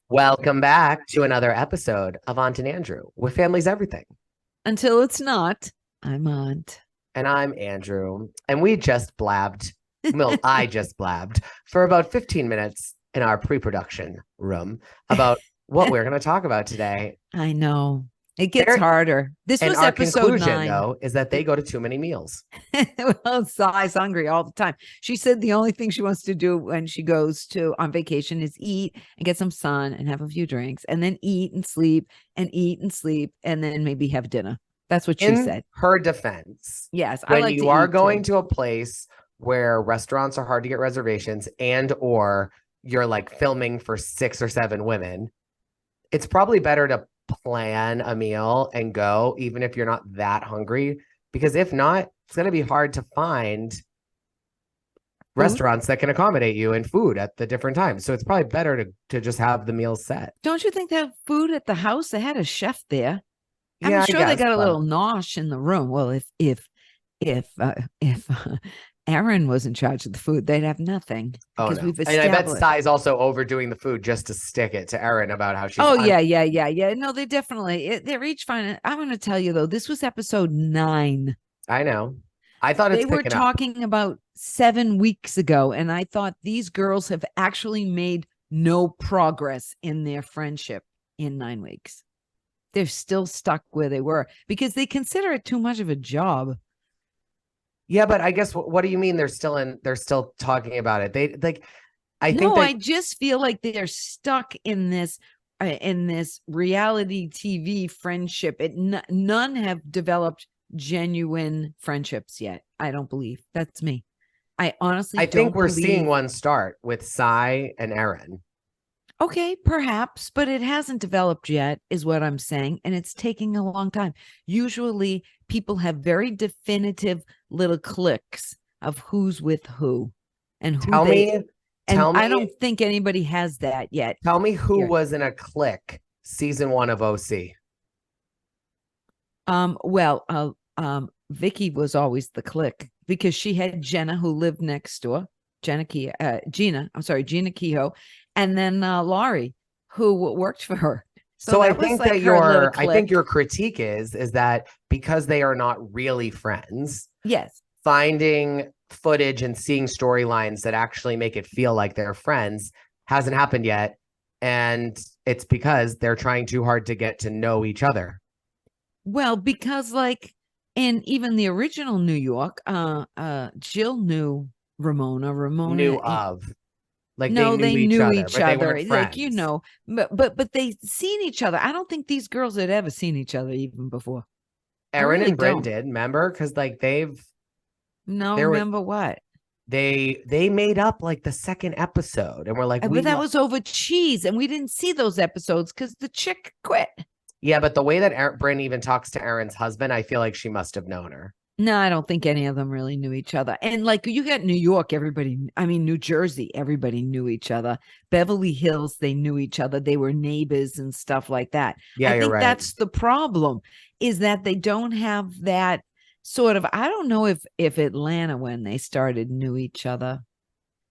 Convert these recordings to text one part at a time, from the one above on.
Welcome back to another episode of Aunt and Andrew, with Family's Everything. Until it's not, I'm Aunt. And I'm Andrew. And we just blabbed, well, I just blabbed for about 15 minutes in our pre-production room about what we're going to talk about today. I know. It gets harder. This and was our episode conclusion, 9. though, is that they go to too many meals. Well, Sai's hungry all the time. She said the only thing she wants to do when she goes on vacation is eat and get some sun and have a few drinks and then eat and sleep and then maybe have dinner. That's what she said. Her defense. Yes. When you are going to a place where restaurants are hard to get reservations or you're like filming for 6 or 7 women, it's probably better to plan a meal and go, even if you're not that hungry, because if not, it's going to be hard to find restaurants that can accommodate you and food at the different times. So it's probably better to just have the meals set. Don't you think they have food at the house? They had a chef there. Yeah, I'm sure they got a little nosh in the room. Well, if Erin was in charge of the food, they'd have nothing. Because we've established. And I bet Sai's also overdoing the food just to stick it to Erin about how she's. Oh, yeah. No, they definitely, they're each fine. I'm going to tell you, though, this was episode 9. I know. I thought they were talking about 7 weeks ago, and I thought these girls have actually made no progress in their friendship in 9 weeks. They're still stuck where they were because they consider it too much of a job. Yeah, but I guess what do you mean they're still talking about it? I just feel like they're stuck in this reality TV friendship. None have developed genuine friendships yet. I don't believe. That's me. I think we're seeing one start with Sai and Erin. Okay, perhaps, but it hasn't developed yet, is what I'm saying. And it's taking a long time. Usually people have very definitive little cliques of who's with who and who I don't think anybody has that yet. Tell me who was in a clique season 1 of OC. Vicky was always the clique because she had Jenna who lived next door. Gina Kehoe, and then Laurie, who worked for her. So I think that I think your critique is that because they are not really friends. Yes. Finding footage and seeing storylines that actually make it feel like they're friends hasn't happened yet, and it's because they're trying too hard to get to know each other. Well, because like in even the original New York, Jill knew Ramona knew of, like, no, they knew each other, like, you know, but they seen each other. I don't think these girls had ever seen each other even before. Erin and Brynn did, remember? Because like remember what they made up like the second episode, and we're like, but that was over cheese, and we didn't see those episodes because the chick quit. Yeah, but the way that Brynn even talks to Erin's husband, I feel like she must have known her. No, I don't think any of them really knew each other. And like you got New York, New Jersey, everybody knew each other. Beverly Hills, they knew each other. They were neighbors and stuff like that. Yeah, I think right. That's the problem, is that they don't have that sort of, I don't know if Atlanta, when they started, knew each other.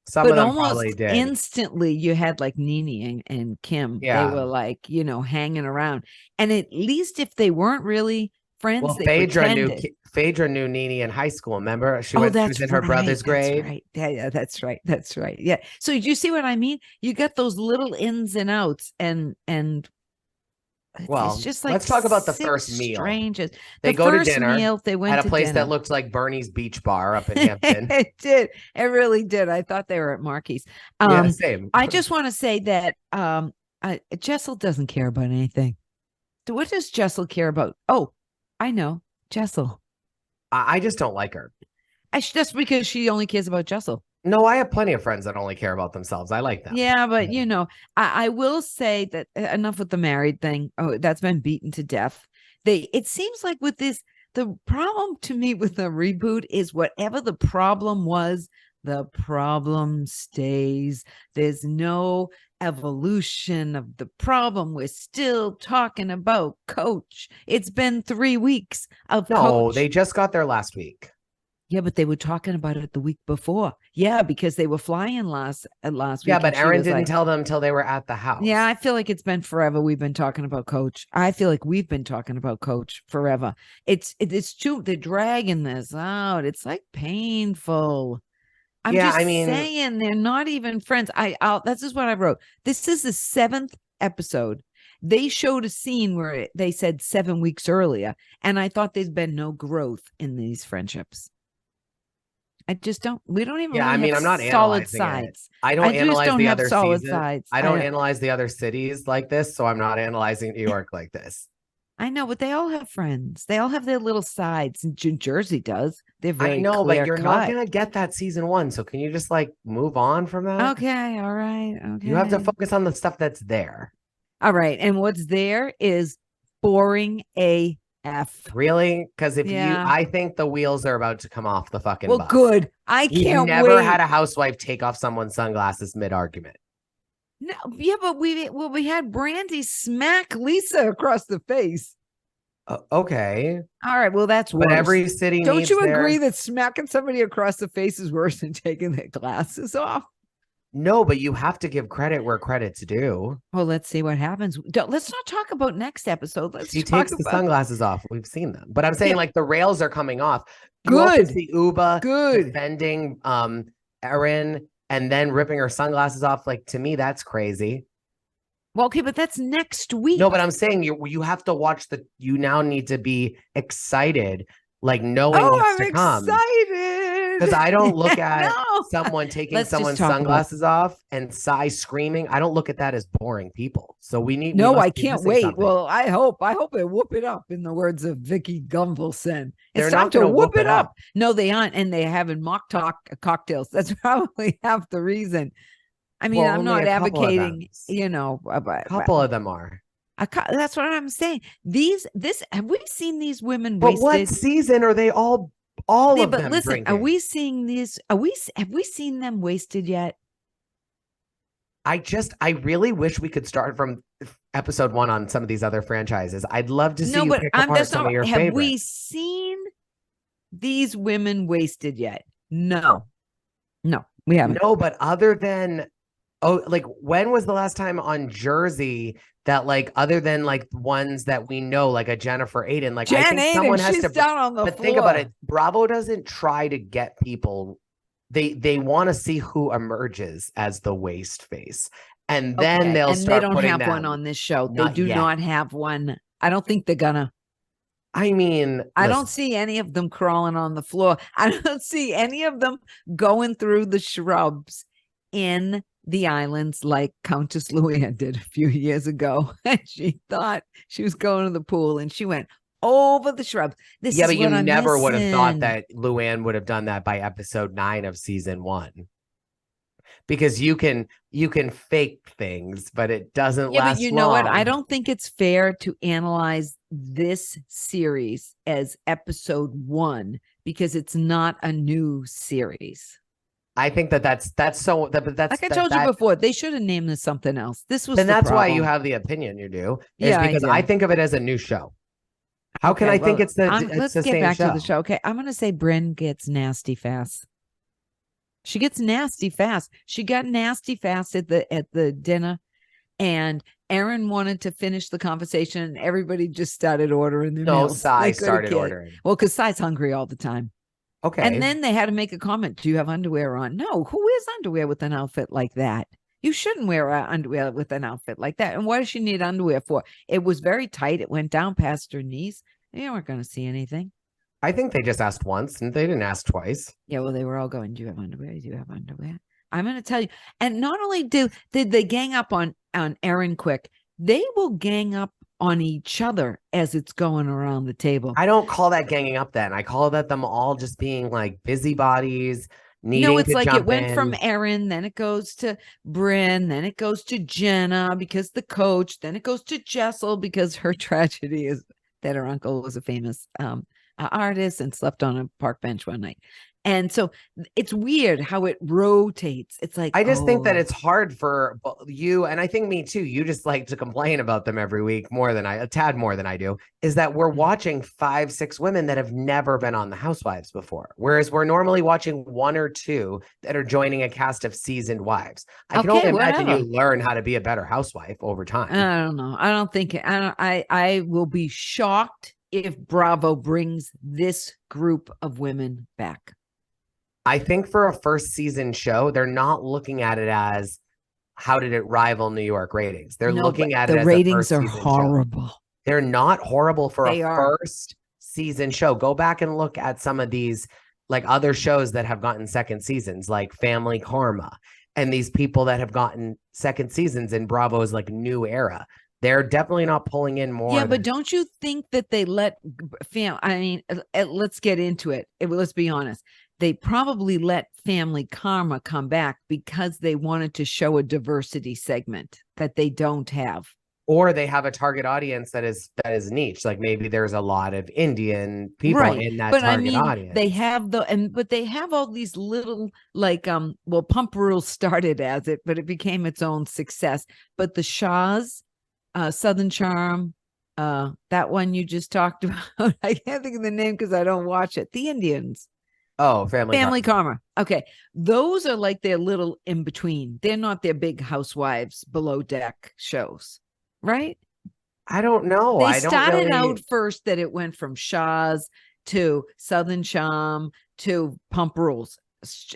Some of them probably did. Instantly you had like Nene and Kim. Yeah. They were like, hanging around. And at least if they weren't really friends, well, Phaedra knew Nene in high school. Remember, she was in her brother's grade. Right. Yeah, that's right. Yeah. So do you see what I mean? You got those little ins and outs, and well, it's just like, let's talk about the first meal. Strangers. They go to dinner. They went at a place that looked like Bernie's Beach Bar up in Hampton. It did. It really did. I thought they were at Marky's. Yeah, same. I just want to say that Jessel doesn't care about anything. What does Jessel care about? Oh, I know. Jessel. I just don't like her. Just because she only cares about Jessel. No, I have plenty of friends that only care about themselves. I like them. Yeah, but I will say that enough with the married thing. Oh, that's been beaten to death. It seems like with this, the problem to me with the reboot is whatever the problem was, the problem stays. There's no evolution of the problem. We're still talking about Coach. It's been 3 weeks of Coach. They just got there last week. Yeah, but they were talking about it the week before. Yeah, because they were flying last week. Yeah, but and she Erin was didn't like, tell them till they were at the house. yeah, I feel like it's been forever. We've been talking about Coach. I feel like we've been talking about Coach forever. It's too, they're dragging this out. It's like painful. I'm Yeah, just I mean, saying they're not even friends. I'll this is what I wrote. This is the 7th episode. They showed a scene where they said 7 weeks earlier, and I thought there's been no growth in these friendships. I just don't. We don't even yeah, I really have mean, I'm not solid analyzing it. sides. I don't I just analyze don't the have other solid season. sides. I don't analyze the other cities like this, so I'm not analyzing New York like this. I know, but they all have friends. They all have their little sides. And Jersey does. They're I very know, but clear you're not cut. gonna get that season 1. So can you just like move on from that? Okay, all right, You have to okay. focus on the stuff that's there. All right. And what's there is boring AF. Really? Because if you, Yeah. I think the wheels are about to come off the fucking Well, bus. good. I We've can't never had wait. a housewife take off someone's sunglasses mid-argument. No, yeah, but we had Brandy smack Lisa across the face. Okay, All right, well, that's but worse. every city Don't needs you their. agree that smacking somebody across the face is worse than taking their glasses off? No, but you have to give credit where credit's due. Well, let's see what happens. Let's not talk about next episode. Let's She talk takes the about sunglasses off. We've seen them, but I'm saying yeah, like the rails are coming off. You also good, see Ubah good. defending Erin and then ripping her sunglasses off. Like to me, that's crazy. Well, okay, but that's next week. No, but I'm saying you have to watch the. You now need to be excited, like knowing what's I'm to come. excited. Because I don't look at No. someone taking Let's just someone's talk about. sunglasses off and Sai screaming. I don't look at that as boring people. So we No, I must be can't missing wait. something. Well, I hope they whoop it up, in the words of Vicky Gunvalson. They're It's time not to going to whoop it up. up. No, they aren't, and they're having mock talk cocktails. That's probably half the reason. I mean, Well, I'm only not a couple of them. advocating, you know, A couple of them are. that's what I'm saying. Have we seen these women But what wasted? season are they all Yeah, of but them listen, drinking? are we seeing these? Have we seen them wasted yet? I really wish we could start from episode 1 on some of these other franchises. I'd love to see you pick apart some of your have favorites. we seen these women wasted yet? No, we haven't. No, but other than like when was the last time on Jersey that like other than like ones that we know, like a Jennifer Aiden, like I think someone has to down on the but floor. think about it. Bravo doesn't try to get people. They want to see who emerges as the waste face. And then they'll start they don't putting have them. one on this show. They Not do yet. not have one. I don't think they're gonna. I mean, I don't see any of them crawling on the floor. I don't see any of them going through the shrubs in the islands like Countess Luann did a few years ago. And she thought she was going to the pool and she went over the shrubs. This yeah, is but you what I'm never would have thought missing. that Luann would have done that by episode 9 of season 1. Because you can fake things, but it doesn't Yeah, last but you know what? I long. don't think it's fair to analyze this series as episode 1 because it's not a new series. I think that's so that's like I told you before, they should have named this something else. This was and that's problem. why you have the opinion you do. Is Yeah, because I think of it as a new show. How can I think it's the let's the get same back show? to the show. Okay, I'm gonna say Brynn gets nasty fast. She gets nasty fast. She got nasty fast at the dinner, and Erin wanted to finish the conversation, and everybody just started ordering their meals. Sai started ordering. Well, because Sai's hungry all the time. Okay. And then they had to make a comment. Do you have underwear on? No. Who wears underwear with an outfit like that? You shouldn't wear underwear with an outfit like that. And what does she need underwear for? It was very tight. It went down past her knees. You weren't going to see anything. I think they just asked once and they didn't ask twice. Yeah, well, they were all going, do you have underwear? Do you have underwear? I'm going to tell you. And not only did they gang up on Erin quick, they will gang up on each other as it's going around the table. I don't call that ganging up then. I call that them all just being like busybodies. No, it's like it went from Erin, then it goes to Brynn, then it goes to Jenna because the coach, then it goes to Jessel because her tragedy is that her uncle was a famous artist and slept on a park bench one night. And so it's weird how it rotates. It's like, I just think that it's hard for you, and I think me too. You just like to complain about them every week a tad more than I do. Is that we're watching 5, 6 women that have never been on the Housewives before, whereas we're normally watching 1 or 2 that are joining a cast of seasoned wives. I can only imagine you learn how to be a better housewife over time. I don't know. I don't think I will be shocked if Bravo brings this group of women back. I think for a first season show, they're not looking at it as how did it rival New York ratings. They're looking at it as the ratings are horrible. Show. They're not horrible for first season show. Go back and look at some of these like other shows that have gotten second seasons, like Family Karma, and these people that have gotten second seasons in Bravo's like new era. They're definitely not pulling in more. Yeah, but don't you think that they let let's get into it. Let's be honest. They probably let Family Karma come back because they wanted to show a diversity segment that they don't have. Or they have a target audience that is niche. Like maybe there's a lot of Indian people in that target audience. They have but they have all these little Pump Rules started as it, but it became its own success. But the Shahs, Southern Charm, that one you just talked about, I can't think of the name because I don't watch it. The Indians. Oh, Family Karma. Okay. Those are like their little in between. They're not their big Housewives below deck shows, right? I don't know. They started out first that it went from Shahs to Southern Charm to Pump Rules.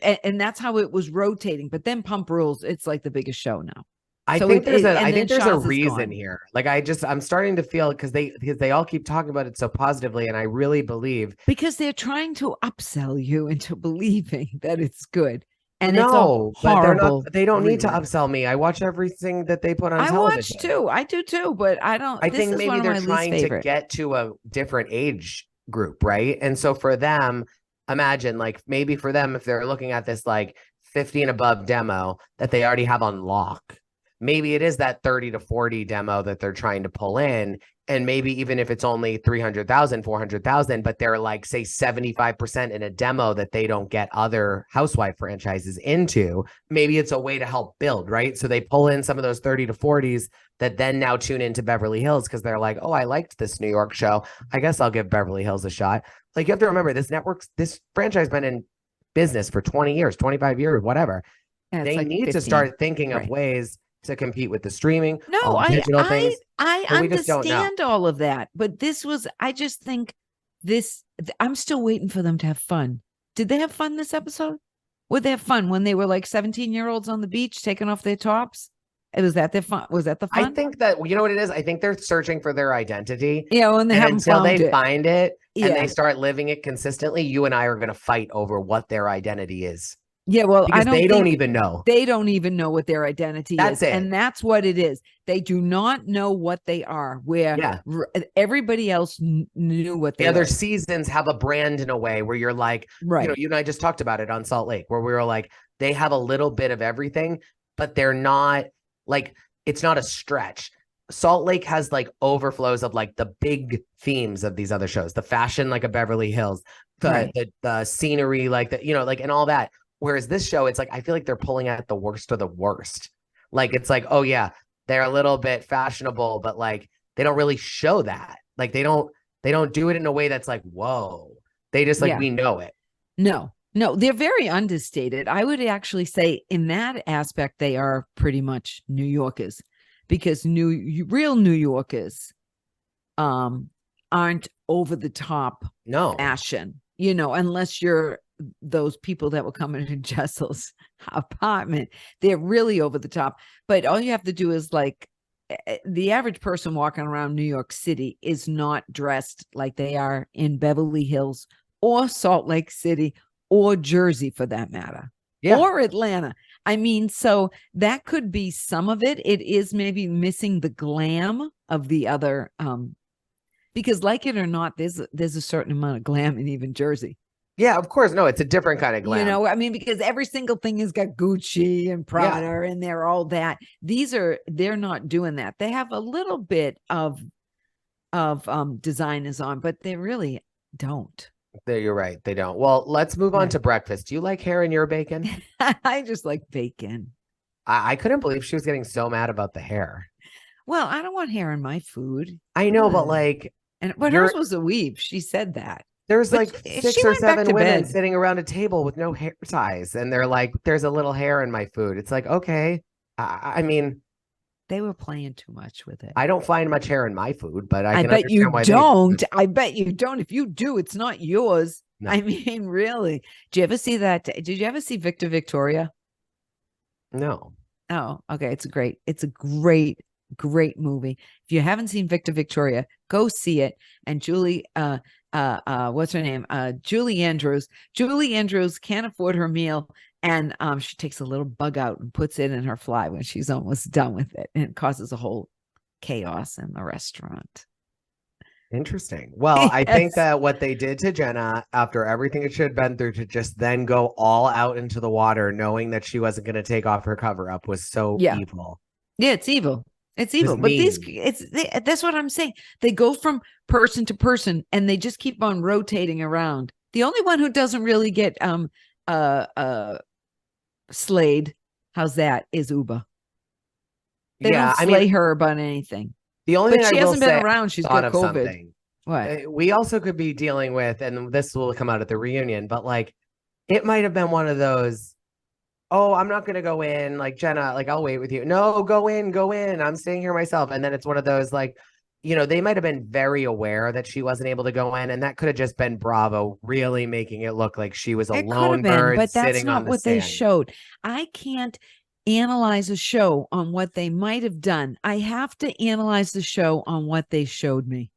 And that's how it was rotating. But then Pump Rules, it's like the biggest show now. I think there's a reason here. Like I'm starting to feel because they all keep talking about it so positively, and I really believe because they're trying to upsell you into believing that it's good. And it's all horrible. They don't need to upsell me. I watch everything that they put on television. I watch too. I do too, but I don't. I think maybe they're trying to get to a different age group, right? And so for them, imagine like maybe for them, if they're looking at this like 50 and above demo that they already have on lock. Maybe it is that 30 to 40 demo that they're trying to pull in. And maybe even if it's only 300,000, 400,000, but they're like, say 75% in a demo that they don't get other housewife franchises into, maybe it's a way to help build, right? So they pull in some of those 30 to 40s that then now tune into Beverly Hills because they're like, oh, I liked this New York show. I guess I'll give Beverly Hills a shot. Like you have to remember this franchise been in business for 20 years, 25 years, whatever. Yeah, they need 15. To start thinking of ways to compete with the streaming. No, I understand all of that. But I just think I'm still waiting for them to have fun. Did they have fun this episode? Would they have fun when they were like 17-year-olds on the beach taking off their tops? Was that their fun? Was that the fun? I think that, you know what it is? I think they're searching for their identity. Yeah, when they haven't found it. Until they find it and they start living it consistently, you and I are going to fight over what their identity is. Yeah, well, because they don't even know. They don't even know what their identity is. And that's what it is. They do not know what they are, where everybody else knew what they are. The other seasons have a brand in a way where you're like, you and I just talked about it on Salt Lake, where we were like, they have a little bit of everything, but they're not like, it's not a stretch. Salt Lake has like overflows of like the big themes of these other shows, the fashion, like a Beverly Hills, the scenery, like the, like, and all that. Whereas this show, it's like, I feel like they're pulling at the worst of the worst. Like, it's like, oh yeah, they're a little bit fashionable, but like, they don't really show that. Like, they don't do it in a way that's like, whoa, they just like, we know it. No, they're very understated. I would actually say in that aspect, they are pretty much New Yorkers because real New Yorkers aren't over the top fashion, unless you're those people that were coming to Jessel's apartment. They're really over the top, but all you have to do is like the average person walking around New York City is not dressed like they are in Beverly Hills or Salt Lake City or Jersey for that matter, or Atlanta. I mean, so that could be some of it. It is maybe missing the glam of the other, because like it or not, there's a certain amount of glam in even Jersey. Yeah, of course. No, it's a different kind of glam. I mean, because every single thing has got Gucci and Prada and they're all that. They're not doing that. They have a little bit of designers on, but they're really don't. You're right. They don't. Well, let's move on to breakfast. Do you like hair in your bacon? I just like bacon. I couldn't believe she was getting so mad about the hair. Well, I don't want hair in my food. I know, but Ugh. like, But hers was a weave. She said that. there's But like she six or went back seven to women bed. sitting around a table with no hair ties, and they're like, "There's a little hair in my food." It's like, okay. I mean, They were playing too much with it. I don't find much hair in my food, but I I can bet you understand why don't. they I bet you don't. If you do, it's not yours. No. I mean, really. Did you ever see that? Did you ever see Victor Victoria? No. Oh, okay. It's a great movie. If you haven't seen Victor Victoria, go see it. And what's her name? Julie Andrews. Julie Andrews can't afford her meal. And she takes a little bug out and puts it in her fly when she's almost done with it. And it causes a whole chaos in the restaurant. Interesting. Well, I think Yes. that what they did to Jenna after everything that she had been through to just then go all out into the water, knowing that she wasn't going to take off her cover up, was so Yeah. evil. Yeah, it's evil. It's It was evil. But mean. that's what I'm saying. They go from person to person and they just keep on rotating around. The only one who doesn't really get slayed, how's that, is Ubah. They Yeah, don't I slay mean, her about anything. the only But thing I she will hasn't been say, around. She's thought got of COVID. something. What? We also could be dealing with, and this will come out at the reunion, but like, it might have been one of those, oh, I'm not going to go in. Like, Jenna, like, I'll wait with you. No, go in, go in. I'm staying here myself. And then it's one of those, like, they might have been very aware that she wasn't able to go in. And that could have just been Bravo really making it look like she was a It could have lone been, bird but that's sitting on not the what they sand. showed. I can't analyze a show on what they might have done. I have to analyze the show on what they showed me.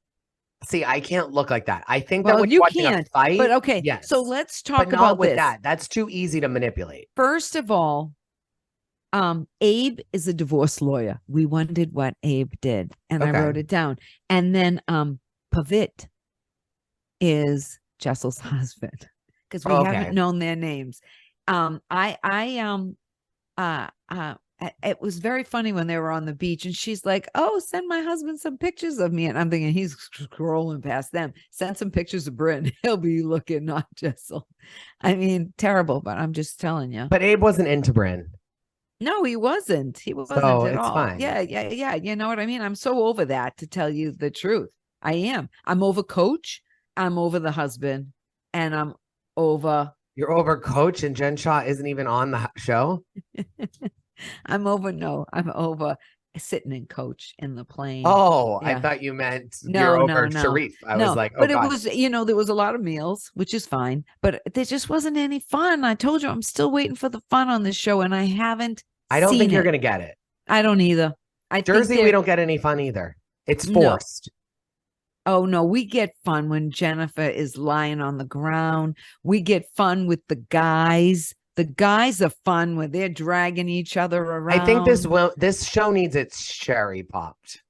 See, I can't look like that. I think that Well, when you you're watching can't. a fight, But okay, yes. so let's But talk not about with this. that. That's too easy to manipulate. First of all, Abe is a divorce lawyer. We wondered what Abe did, and I wrote it down. And then Pavit is Jessel's husband because we haven't known their names. It was very funny when they were on the beach and she's like, oh, send my husband some pictures of me. And I'm thinking he's scrolling past them. Send some pictures of Brynn. He'll be looking, not Jessel. I mean, terrible, but I'm just telling you. But Abe wasn't into Brynn. No, he wasn't. He wasn't So at it's all. fine. Yeah. You know what I mean? I'm so over that, to tell you the truth. I am. I'm over Coach. I'm over the husband. And I'm over. You're over Coach, and Jen Shaw isn't even on the show? I'm over sitting in Coach in the plane. Oh, Yeah. I thought you meant No, you're over Sharif. I was like, oh, but God. it was, there was a lot of meals, which is fine, but there just wasn't any fun. I told you, I'm still waiting for the fun on this show, and I haven't. I don't think you're going to get it. I don't either. Jersey, we don't get any fun either. It's forced. No. Oh, no, we get fun when Jennifer is lying on the ground. We get fun with the guys. The guys are fun when they're dragging each other around. I think this show needs its cherry popped.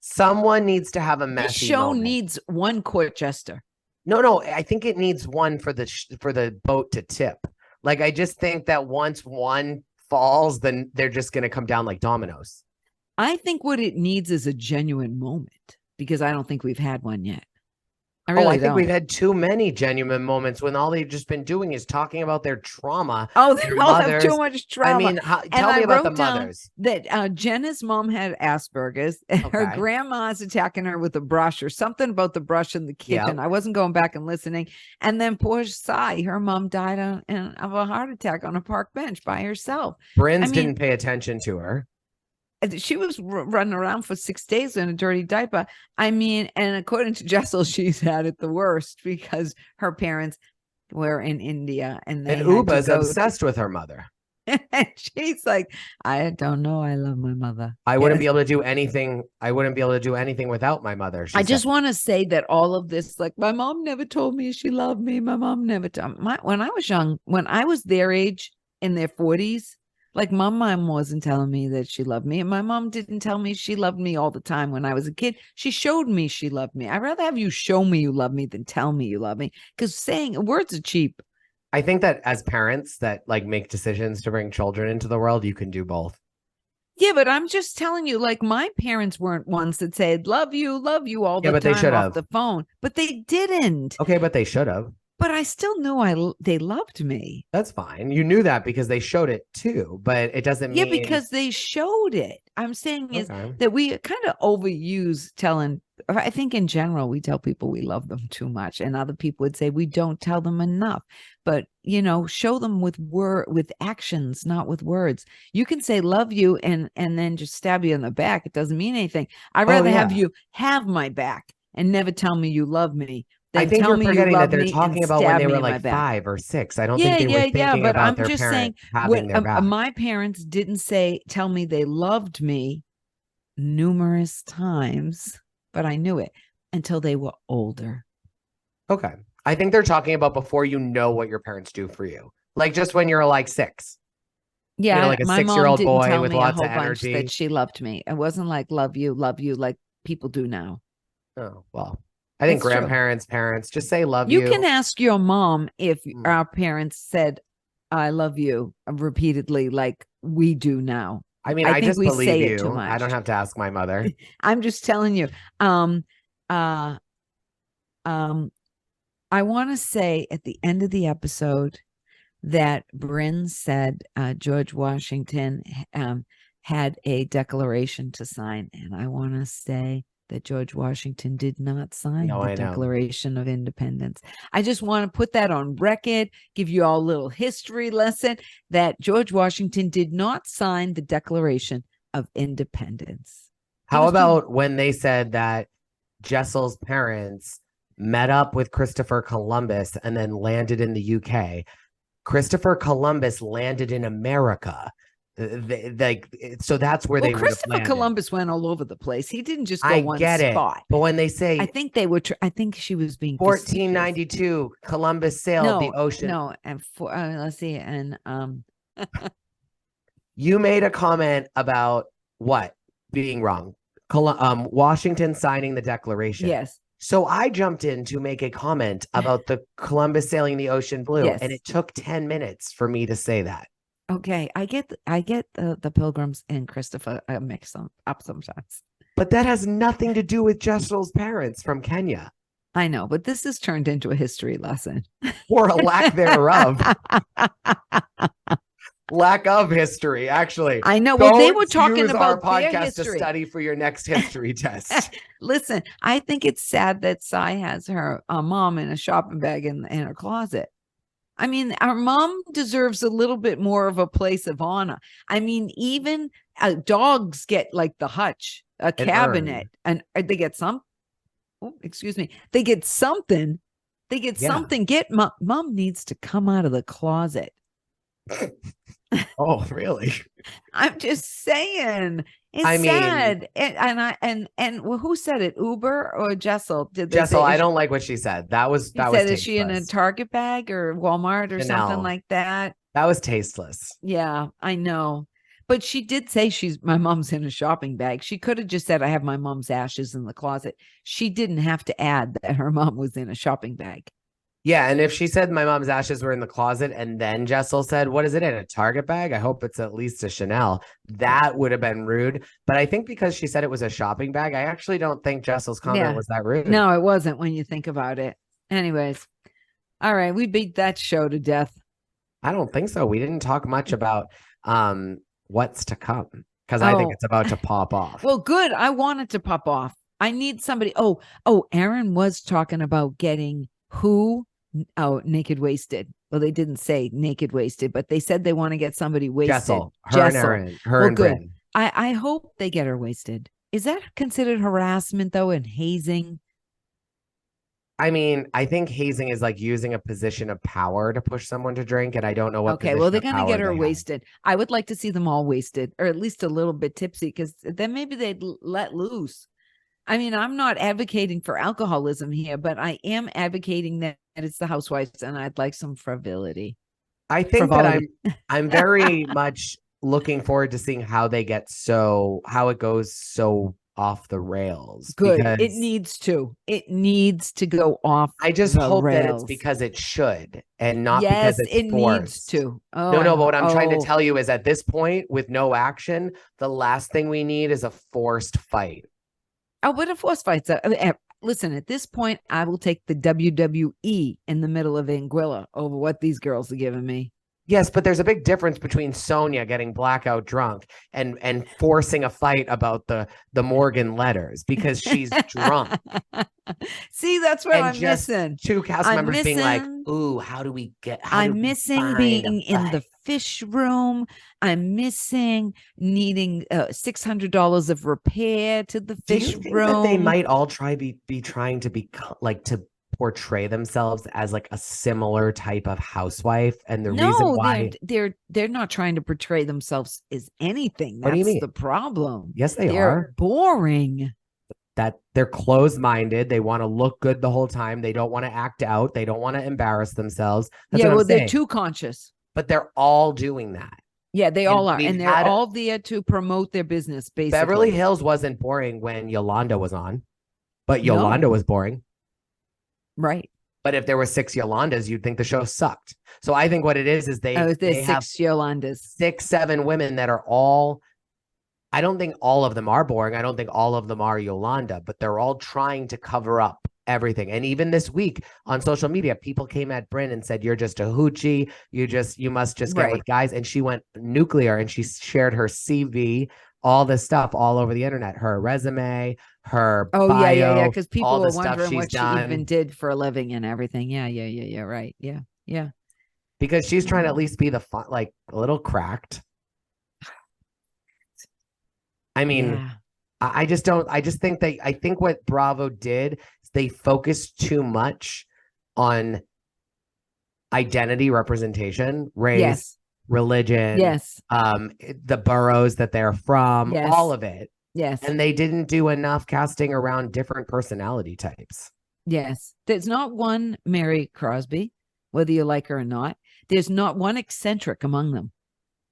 Someone needs to have a messy This show moment. needs one court jester. No, I think it needs one for the boat to tip. Like, I just think that once one falls, then they're just going to come down like dominoes. I think what it needs is a genuine moment, because I don't think we've had one yet. I think we've had too many genuine moments when all they've just been doing is talking about their trauma. Oh, they all have too much trauma. I mean, tell me about the mothers. That Jenna's mom had Asperger's. Okay. Her grandma's attacking her with a brush or something about the brush in the kitchen. Yep. I wasn't going back and listening. And then poor Sai, her mom died of a heart attack on a park bench by herself. Brynn didn't pay attention to her. She was running around for 6 days in a dirty diaper. I mean, and according to Jessel, she's had it the worst because her parents were in India and Ubah's obsessed with her mother. And she's like, I don't know. I love my mother. I wouldn't be able to do anything. I wouldn't be able to do anything without my mother. I just want to say that all of this, like, my mom never told me she loved me. My mom never told me. When I was young, when I was their age, in their 40s, like, my mom wasn't telling me that she loved me. And my mom didn't tell me she loved me all the time when I was a kid. She showed me she loved me. I'd rather have you show me you love me than tell me you love me, because saying words are cheap. I think that as parents that like make decisions to bring children into the world, you can do both. Yeah, but I'm just telling you, like, my parents weren't ones that said, love you all the but they time should off have. the phone. But they didn't. Okay, but they should have. But I still knew they loved me. That's fine. You knew that because they showed it too, but it doesn't Yeah, mean. because they showed it. I'm saying is Okay. that we kind of overuse telling. I think in general, we tell people we love them too much, and other people would say we don't tell them enough. But show them with actions, not with words. You can say love you and then just stab you in the back. It doesn't mean anything. I'd rather have you have my back and never tell me you love me I than think tell you're me you forgetting that love they're me and talking about when stab they me were in my like back. 5 or 6. I don't think Yeah, they were thinking but about I'm their just saying parent having their back. my parents didn't tell me they loved me numerous times, but I knew it until they were older. Okay. I think they're talking about before you know what your parents do for you. Like just when you're like 6. Yeah, Like a my mom 6-year-old didn't boy tell with me a lots whole of bunch energy. that she loved me. It wasn't like love you, like people do now. Oh, well. I think It's true. grandparents, parents just say love You you. can ask your mom if our parents said I love you repeatedly like we do now. I mean, I I think just we believe say it too you. I don't much. have to ask my mother. I'm just telling you. Um, uh, I want to say at the end of the episode that Brynn said George Washington had a declaration to sign, and I want to say that George Washington did not sign the Declaration of Independence. I just want to put that on record, give you all a little history lesson that George Washington did not sign the Declaration of Independence. How about when they said that Jessel's parents met up with Christopher Columbus and then landed in the UK? Christopher Columbus landed in America. So that's where they would have landed. Christopher Columbus went all over the place. He didn't just go one spot. But when they say, I think they were. I think she was being 1492, Columbus sailed the ocean. No, and let's see, and you made a comment about what being wrong. Washington signing the Declaration. Yes. So I jumped in to make a comment about the Columbus sailing the ocean blue, and it took 10 minutes for me to say that. Okay, I get the Pilgrims and Christopher mix them up sometimes. But that has nothing to do with Jessel's parents from Kenya. I know, but this has turned into a history lesson. Or a lack thereof. Lack of history, actually. I know. Well, they were talking use about our their podcast history to study for your next history test. Listen, I think it's sad that Sai has her mom in a shopping bag in her closet. I mean, our mom deserves a little bit more of a place of honor. I mean, even dogs get like the hutch, a cabinet, and they get some. Oh, excuse me. They get something. They get something. Mom needs to come out of the closet. Oh, really? I'm just saying. It's sad. And who said it? Uber or Jessel? Jessel, I don't like what she said. That was tasteless. Is she in a Target bag or Walmart or something like that? That was tasteless. Yeah, I know. But she did say my mom's in a shopping bag. She could have just said, I have my mom's ashes in the closet. She didn't have to add that her mom was in a shopping bag. Yeah, and if she said my mom's ashes were in the closet and then Jessel said, what is it in a Target bag? I hope it's at least a Chanel. That would have been rude. But I think because she said it was a shopping bag, I actually don't think Jessel's comment was that rude. No, it wasn't when you think about it. Anyways, all right, we beat that show to death. I don't think so. We didn't talk much about what's to come because I think it's about to pop off. Well, good. I want it to pop off. I need somebody. Oh, Erin was talking about getting who? Oh, naked wasted. Well, they didn't say naked wasted, but they said they want to get somebody wasted. Jessel, and Erin, and Brynn. I hope they get her wasted. Is that considered harassment though, and hazing? I mean, I think hazing is like using a position of power to push someone to drink, and I don't know what. Okay, well, they're gonna get her wasted. I would like to see them all wasted, or at least a little bit tipsy, because then maybe they'd let loose. I mean, I'm not advocating for alcoholism here, but I am advocating that it's the Housewives, and I'd like some frivolity. I think that I'm very much looking forward to seeing how it goes so off the rails Good. It because needs to. It needs to go off I just the hope that it's rails. because it should and not because Yes, it's it needs forced. to. Oh, No, no, but what I'm trying to oh, tell you is at this point, with no action, the last thing we need is a forced fight. oh, what a force fights. Listen, at this point, I will take the WWE in the middle of Anguilla over what these girls are giving me. Yes, but there's a big difference between Sonia getting blackout drunk and forcing a fight about the Morgan letters because she's drunk. See, that's what And I'm just missing. two cast I'm members being like, missing. ooh, how do we I'm missing find a being in the fight? fish room. I'm missing needing $600 of repair to the Do you fish think that they room. might all be trying to be like to portray themselves as like a similar type of housewife? And the reason No, why they're not trying to portray themselves as anything. what do you That's mean? the problem. Yes, they They're are. boring. That they're closed-minded. They want to look good the whole time. They don't want to act out. They don't want to embarrass themselves. That's Yeah, what I'm well, they're saying. too conscious. But they're all doing that. Yeah, they And all are. we've And they're had all there to promote their business, Beverly basically. Hills wasn't boring when Yolanda was on, but Yolanda No, was boring. right. But if there were 6 Yolandas, you'd think the show sucked. So I think what it is Oh, there's they have 6 Yolandas. 6, 7 women that are all. I don't think all of them are boring. I don't think all of them are Yolanda, but they're all trying to cover up everything. And even this week on social media, people came at Brynn and said, "You're just a hoochie. You must just get with guys." And she went nuclear and she shared her CV, all this stuff all over the internet, her resume, her Oh, bio, yeah. Because all people the are stuff wondering she's what she done. even did for a living and everything. Yeah. Right. Yeah. Because she's trying to at least be the fun, like a little cracked. I mean, Yeah. I just don't. I think what Bravo did is they focused too much on identity representation, race, Yes. religion, Yes. the boroughs that they're from, all Yes. of it. Yes. And they didn't do enough casting around different personality types. Yes. There's not one Mary Crosby, whether you like her or not. There's not one eccentric among them.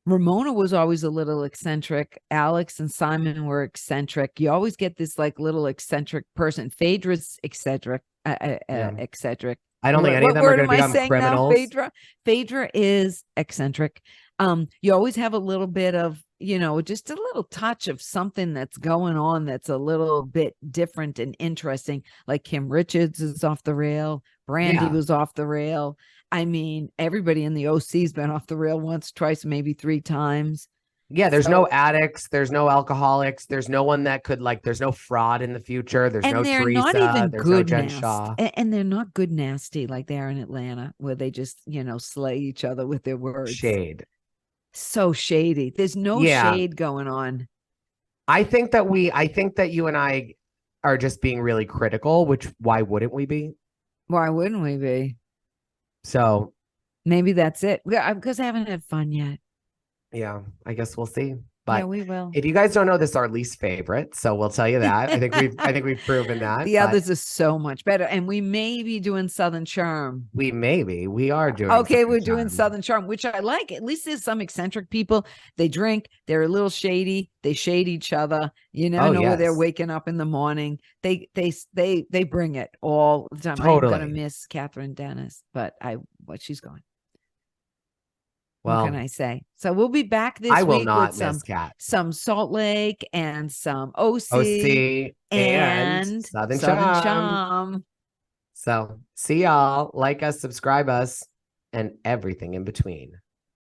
Ramona was always a little eccentric. Alex and Simon were eccentric. You always get this like little eccentric person. Phaedra's eccentric. Yeah. Eccentric. I don't think any of What them are word going am to I become saying now? criminals. Phaedra is eccentric. You always have a little bit of, just a little touch of something that's going on that's a little bit different and interesting. Like Kim Richards is off the rail. Brandy Yeah. was off the rail. I mean, everybody in the OC's been off the rail once, twice, maybe 3 times. Yeah, there's So, no addicts, there's no alcoholics, there's no one that could there's no fraud in the future, there's no and they're not Teresa, even there's no good Jen nasty, Shaw. and they're not good nasty like they are in Atlanta, where they just, slay each other with their words. Shade. So shady. There's no shade going on. I think that you and I are just being really critical, which why wouldn't we be? Why wouldn't we be? So maybe that's it. Because I haven't had fun yet. Yeah, I guess we'll see. Yeah, But we will. if you guys don't know, this is our least favorite, so we'll tell you that. I think we've proven that. The others are so much better, and we may be doing Southern Charm. We are doing. Okay, we're doing Southern Charm, which I like. At least there's some eccentric people. They drink. They're a little shady. They shade each other. You never know where they're waking up in the morning. They bring it all the time. Totally. I'm gonna miss Catherine Dennis, but she's going. Well, what can I say? So we'll be back this week. I will week not with miss Cat. some Salt Lake and some OC and Southern Charm. So see y'all. Like us, subscribe us, and everything in between.